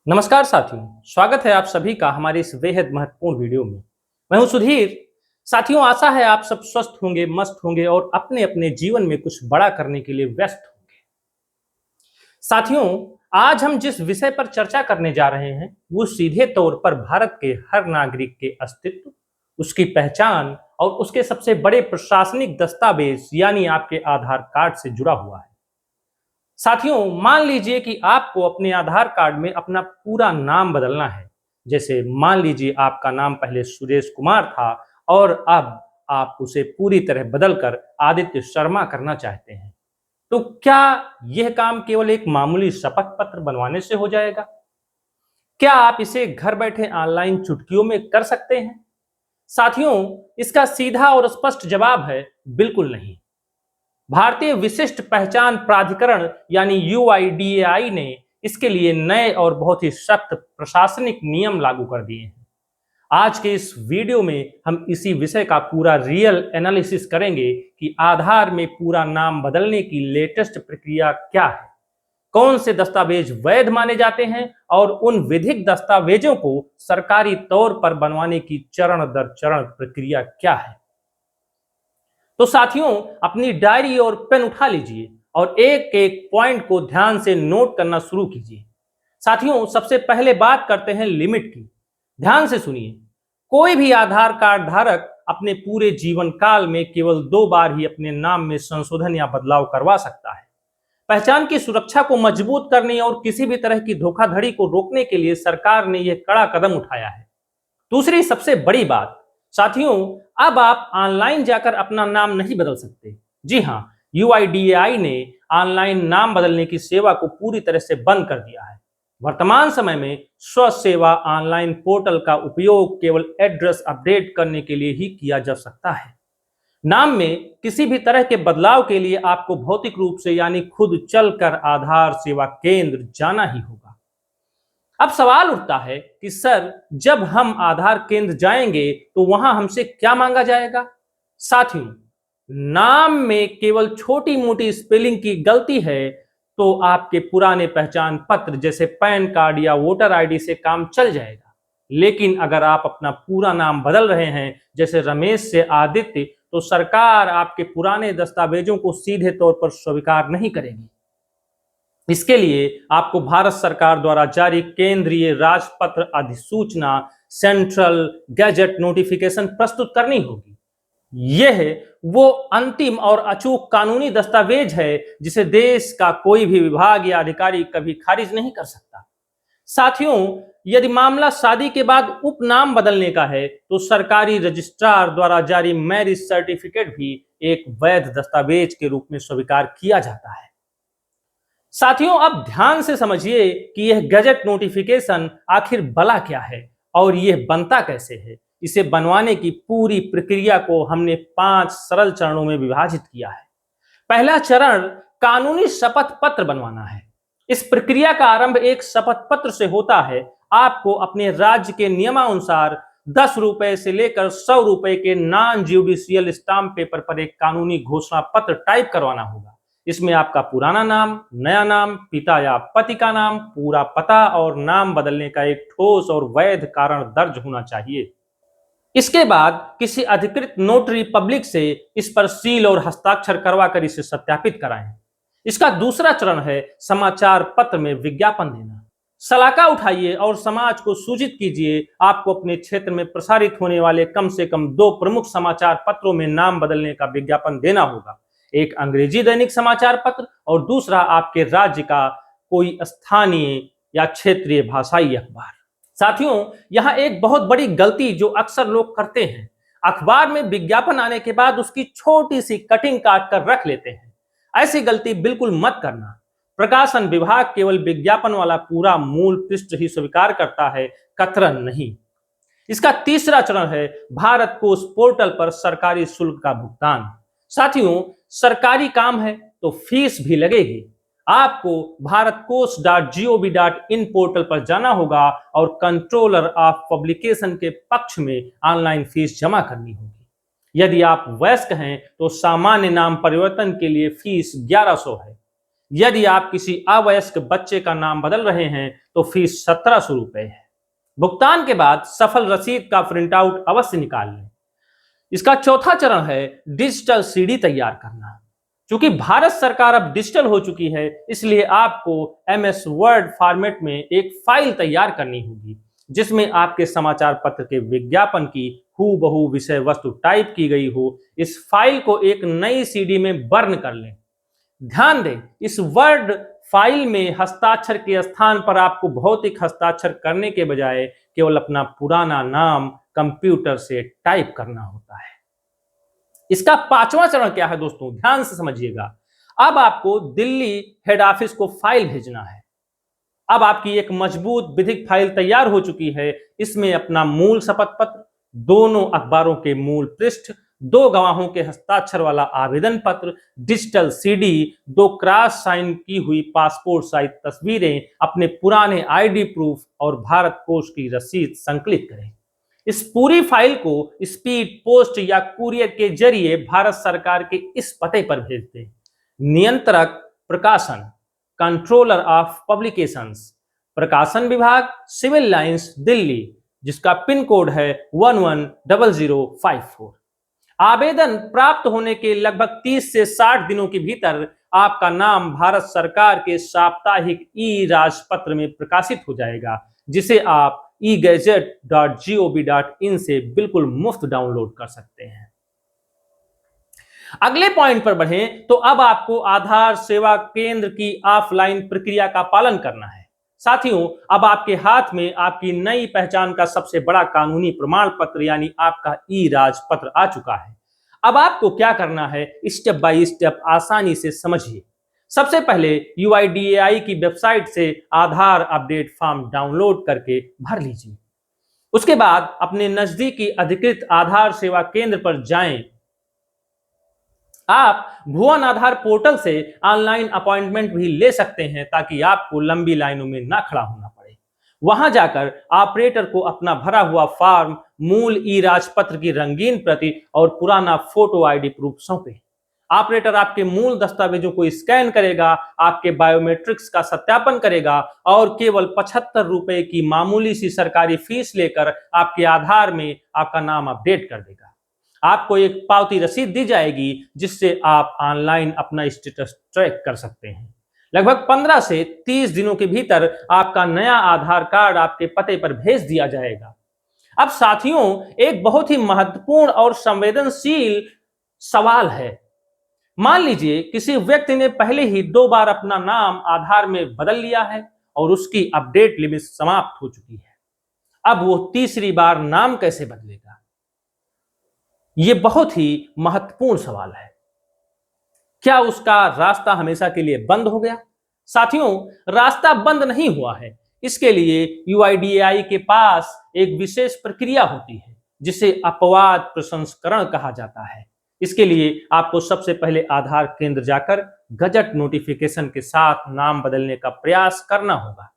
नमस्कार साथियों, स्वागत है आप सभी का हमारे इस बेहद महत्वपूर्ण वीडियो में। मैं हूं सुधीर। साथियों, आशा है आप सब स्वस्थ होंगे, मस्त होंगे और अपने अपने जीवन में कुछ बड़ा करने के लिए व्यस्त होंगे। साथियों, आज हम जिस विषय पर चर्चा करने जा रहे हैं वो सीधे तौर पर भारत के हर नागरिक के अस्तित्व, उसकी पहचान और उसके सबसे बड़े प्रशासनिक दस्तावेज यानी आपके आधार कार्ड से जुड़ा हुआ है। साथियों, मान लीजिए कि आपको अपने आधार कार्ड में अपना पूरा नाम बदलना है। जैसे मान लीजिए आपका नाम पहले सुरेश कुमार था और अब आप उसे पूरी तरह बदलकर आदित्य शर्मा करना चाहते हैं। तो क्या यह काम केवल एक मामूली शपथ पत्र बनवाने से हो जाएगा? क्या आप इसे घर बैठे ऑनलाइन चुटकियों में कर सकते हैं? साथियों, इसका सीधा और स्पष्ट जवाब है बिल्कुल नहीं। भारतीय विशिष्ट पहचान प्राधिकरण यानी यूआईडीएआई ने इसके लिए नए और बहुत ही सख्त प्रशासनिक नियम लागू कर दिए हैं। आज के इस वीडियो में हम इसी विषय का पूरा रियल एनालिसिस करेंगे कि आधार में पूरा नाम बदलने की लेटेस्ट प्रक्रिया क्या है, कौन से दस्तावेज वैध माने जाते हैं और उन विधिक दस्तावेजों को सरकारी तौर पर बनवाने की चरण दर चरण प्रक्रिया क्या है। तो साथियों, अपनी डायरी और पेन उठा लीजिए और एक एक पॉइंट को ध्यान से नोट करना शुरू कीजिए। साथियों, सबसे पहले बात करते हैं लिमिट की। ध्यान से सुनिए। कोई भी आधार कार्ड धारक अपने पूरे जीवन काल में केवल 2 बार ही अपने नाम में संशोधन या बदलाव करवा सकता है। पहचान की सुरक्षा को मजबूत करने और किसी भी तरह की धोखाधड़ी को रोकने के लिए सरकार ने यह कड़ा कदम उठाया है। दूसरी सबसे बड़ी बात, साथियों, अब आप ऑनलाइन जाकर अपना नाम नहीं बदल सकते। जी हां, यूआईडीएआई ने ऑनलाइन नाम बदलने की सेवा को पूरी तरह से बंद कर दिया है। वर्तमान समय में स्व सेवा ऑनलाइन पोर्टल का उपयोग केवल एड्रेस अपडेट करने के लिए ही किया जा सकता है। नाम में किसी भी तरह के बदलाव के लिए आपको भौतिक रूप से यानी खुद चलकर आधार सेवा केंद्र जाना ही होगा। अब सवाल उठता है कि सर, जब हम आधार केंद्र जाएंगे तो वहां हमसे क्या मांगा जाएगा? साथियों, नाम में केवल छोटी मोटी स्पेलिंग की गलती है तो आपके पुराने पहचान पत्र जैसे पैन कार्ड या वोटर आईडी से काम चल जाएगा। लेकिन अगर आप अपना पूरा नाम बदल रहे हैं, जैसे रमेश से आदित्य, तो सरकार आपके पुराने दस्तावेजों को सीधे तौर पर स्वीकार नहीं करेगी। इसके लिए आपको भारत सरकार द्वारा जारी केंद्रीय राजपत्र अधिसूचना सेंट्रल गैजेट नोटिफिकेशन प्रस्तुत करनी होगी। यह वो अंतिम और अचूक कानूनी दस्तावेज है जिसे देश का कोई भी विभाग या अधिकारी कभी खारिज नहीं कर सकता। साथियों, यदि मामला शादी के बाद उपनाम बदलने का है तो सरकारी रजिस्ट्रार द्वारा जारी मैरिज सर्टिफिकेट भी एक वैध दस्तावेज के रूप में स्वीकार किया जाता है। साथियों, अब ध्यान से समझिए कि यह गजट नोटिफिकेशन आखिर भला क्या है और यह बनता कैसे है। इसे बनवाने की पूरी प्रक्रिया को हमने 5 सरल चरणों में विभाजित किया है। पहला चरण कानूनी शपथ पत्र बनवाना है। इस प्रक्रिया का आरंभ एक शपथ पत्र से होता है। आपको अपने राज्य के नियमानुसार 10 रुपए से लेकर 100 रुपए के नॉन ज्यूडिशियल स्टाम्प पेपर पर एक कानूनी घोषणा पत्र टाइप करवाना होगा। इसमें आपका पुराना नाम, नया नाम, पिता या पति का नाम, पूरा पता और नाम बदलने का एक ठोस और वैध कारण दर्ज होना चाहिए। इसके बाद किसी अधिकृत नोटरी पब्लिक से इस पर सील और हस्ताक्षर करवाकर इसे सत्यापित कराएं। इसका दूसरा चरण है समाचार पत्र में विज्ञापन देना। सलाका उठाइए और समाज को सूचित कीजिए। आपको अपने क्षेत्र में प्रसारित होने वाले कम से कम 2 प्रमुख समाचार पत्रों में नाम बदलने का विज्ञापन देना होगा। एक अंग्रेजी दैनिक समाचार पत्र और दूसरा आपके राज्य का कोई स्थानीय या क्षेत्रीय भाषाई अखबार। साथियों, यहां एक बहुत बड़ी गलती जो अक्सर लोग करते हैं, अखबार में विज्ञापन आने के बाद उसकी छोटी सी कटिंग काट कर रख लेते हैं। ऐसी गलती बिल्कुल मत करना। प्रकाशन विभाग केवल विज्ञापन वाला पूरा मूल पृष्ठ ही स्वीकार करता है, कतरन नहीं। इसका तीसरा चरण है भारत कोष पोर्टल पर सरकारी शुल्क का भुगतान। साथियों, सरकारी काम है तो फीस भी लगेगी। आपको bharatkosh.gov.in पोर्टल पर जाना होगा और कंट्रोलर ऑफ पब्लिकेशन के पक्ष में ऑनलाइन फीस जमा करनी होगी। यदि आप वयस्क हैं तो सामान्य नाम परिवर्तन के लिए फीस 1100 है। यदि आप किसी अवयस्क बच्चे का नाम बदल रहे हैं तो फीस 1700 रुपए है। भुगतान के बाद सफल रसीद का प्रिंट आउट अवश्य निकाल लें। इसका चौथा चरण है डिजिटल सीडी तैयार करना। चूंकि भारत सरकार अब डिजिटल हो चुकी है, इसलिए आपको एमएस वर्ड फॉर्मेट में एक फाइल तैयार करनी होगी जिसमें आपके समाचार पत्र के विज्ञापन की हूबहू विषय वस्तु टाइप की गई हो। इस फाइल को एक नई सीडी में बर्न कर लें। ध्यान दें, इस वर्ड फाइल में हस्ताक्षर के स्थान पर आपको भौतिक हस्ताक्षर करने के बजाय केवल अपना पुराना नाम कंप्यूटर से टाइप करना होता है। इसका पांचवा चरण क्या है दोस्तों, ध्यान से समझिएगा। अब आपको दिल्ली हेड ऑफिस को फाइल भेजना है। अब आपकी एक मजबूत विधिक फाइल तैयार हो चुकी है। इसमें अपना मूल शपथ पत्र, दोनों अखबारों के मूल पृष्ठ, 2 गवाहों के हस्ताक्षर वाला आवेदन पत्र, डिजिटल सीडी, 2 क्रॉस साइन की हुई पासपोर्ट साइज तस्वीरें, अपने पुराने आईडी प्रूफ और भारत पोस्ट की रसीद संकलित करें। इस पूरी फाइल को स्पीड पोस्ट या कुरियर के जरिए भारत सरकार के इस पते पर भेज दें। नियंत्रक प्रकाशन, कंट्रोलर ऑफ पब्लिकेशंस, प्रकाशन विभाग, सिविल लाइंस, दिल्ली, जिसका पिन कोड है 110054। आवेदन प्राप्त होने के लगभग 30 से 60 दिनों के भीतर आपका नाम भारत सरकार के साप्ताहिक ई राजपत्र में प्रकाशित हो जाएगा, जिसे आप e-gazette.gov.in से बिल्कुल मुफ्त डाउनलोड कर सकते हैं। अगले पॉइंट पर बढ़ें तो अब आपको आधार सेवा केंद्र की ऑफलाइन प्रक्रिया का पालन करना है। साथियों, अब आपके हाथ में आपकी नई पहचान का सबसे बड़ा कानूनी प्रमाण पत्र यानी आपका ई राजपत्र आ चुका है। अब आपको क्या करना है, स्टेप बाय स्टेप आसानी से समझिए। सबसे पहले UIDAI की वेबसाइट से आधार अपडेट फॉर्म डाउनलोड करके भर लीजिए। उसके बाद अपने नजदीकी अधिकृत आधार सेवा केंद्र पर जाएं। आप भुवन आधार पोर्टल से ऑनलाइन अपॉइंटमेंट भी ले सकते हैं ताकि आपको लंबी लाइनों में ना खड़ा होना पड़े। वहां जाकर ऑपरेटर को अपना भरा हुआ फॉर्म, मूल ई राजपत्र की रंगीन प्रति और पुराना फोटो आईडी प्रूफ सौंपें। ऑपरेटर आपके मूल दस्तावेजों को स्कैन करेगा, आपके बायोमेट्रिक्स का सत्यापन करेगा और केवल 75 रुपए की मामूली सी सरकारी फीस लेकर आपके आधार में आपका नाम अपडेट कर देगा। आपको एक पावती रसीद दी जाएगी जिससे आप ऑनलाइन अपना स्टेटस ट्रैक कर सकते हैं। लगभग 15 से 30 दिनों के भीतर आपका नया आधार कार्ड आपके पते पर भेज दिया जाएगा। अब साथियों, एक बहुत ही महत्वपूर्ण और संवेदनशील सवाल है। मान लीजिए किसी व्यक्ति ने पहले ही 2 बार अपना नाम आधार में बदल लिया है और उसकी अपडेट लिमिट समाप्त हो चुकी है। अब वो तीसरी बार नाम कैसे बदलेगा? ये बहुत ही महत्वपूर्ण सवाल है। क्या उसका रास्ता हमेशा के लिए बंद हो गया? साथियों, रास्ता बंद नहीं हुआ है। इसके लिए UIDAI के पास एक विशेष प्रक्रिया होती है जिसे अपवाद प्रसंस्करण कहा जाता है। इसके लिए आपको सबसे पहले आधार केंद्र जाकर गजट नोटिफिकेशन के साथ नाम बदलने का प्रयास करना होगा।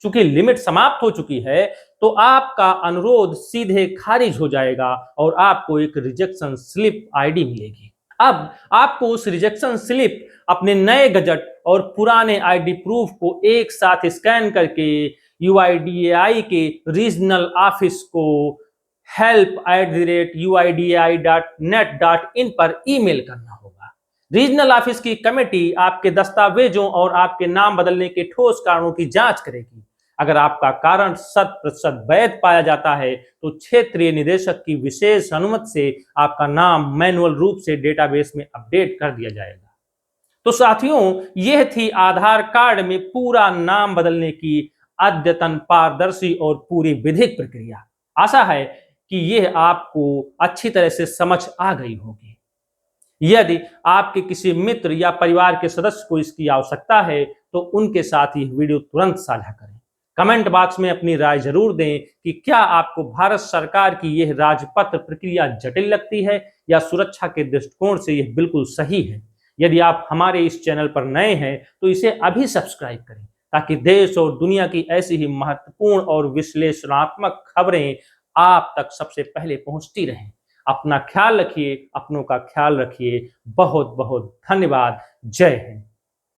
चूंकि लिमिट समाप्त हो चुकी है तो आपका अनुरोध सीधे खारिज हो जाएगा और आपको एक रिजेक्शन स्लिप आईडी मिलेगी। अब आपको उस रिजेक्शन स्लिप अपने नए गजट और पुराने आईडी प्रूफ को एक साथ स्कैन करके UIDAI के रीजनल ऑफिस को help@uidai.net.in पर ईमेल करना होगा। रीजनल ऑफिस की कमेटी आपके दस्तावेजों और आपके नाम बदलने के ठोस कारणों की जांच करेगी। अगर आपका कारण 100% वैध पाया जाता है तो क्षेत्रीय निदेशक की विशेष अनुमति से आपका नाम मैनुअल रूप से डेटाबेस में अपडेट कर दिया जाएगा। तो साथियों, यह थी आधार कार्ड में पूरा नाम बदलने की अद्यतन, पारदर्शी और पूरी विधिक प्रक्रिया। आशा है कि यह आपको अच्छी तरह से समझ आ गई होगी। यदि आपके किसी मित्र या परिवार के सदस्य को इसकी आवश्यकता है तो उनके साथ ये वीडियो तुरंत साझा करें। कमेंट बॉक्स में अपनी राय जरूर दें कि क्या आपको भारत सरकार की यह राजपत्र प्रक्रिया जटिल लगती है या सुरक्षा के दृष्टिकोण से यह बिल्कुल सही है। यदि आप हमारे इस चैनल पर नए हैं तो इसे अभी सब्सक्राइब करें ताकि देश और दुनिया की ऐसी ही महत्वपूर्ण और विश्लेषणात्मक खबरें आप तक सबसे पहले पहुंचती रहें। अपना ख्याल रखिए, अपनों का ख्याल रखिए। बहुत बहुत धन्यवाद। जय हिंद।